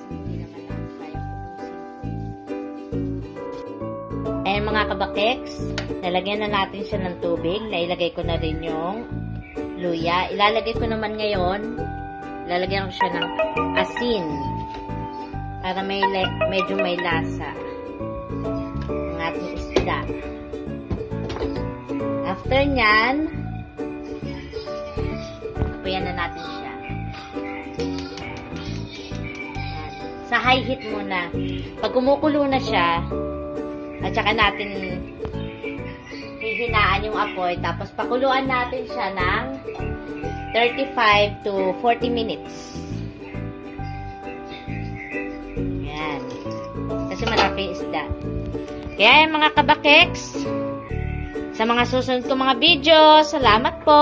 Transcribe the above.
Hindi naman natin kaya ubusin. Ayan mga kabakeks, lalagyan na natin siya ng tubig. Nailagay ko na rin yung luya. Ilalagay ko naman ngayon, lalagyan ko siya ng asin para medyo may lasa ang ating isda. After nyan, apayan na natin siya. Sa high heat muna. Pag kumukulo na siya, at saka natin hihinaan yung apoy, tapos pakuluan natin siya ng 35 to 40 minutes. Yan. Kasi malaki yung isda. Kaya yung mga kabakeks, sa mga susunod ko mga video, salamat po!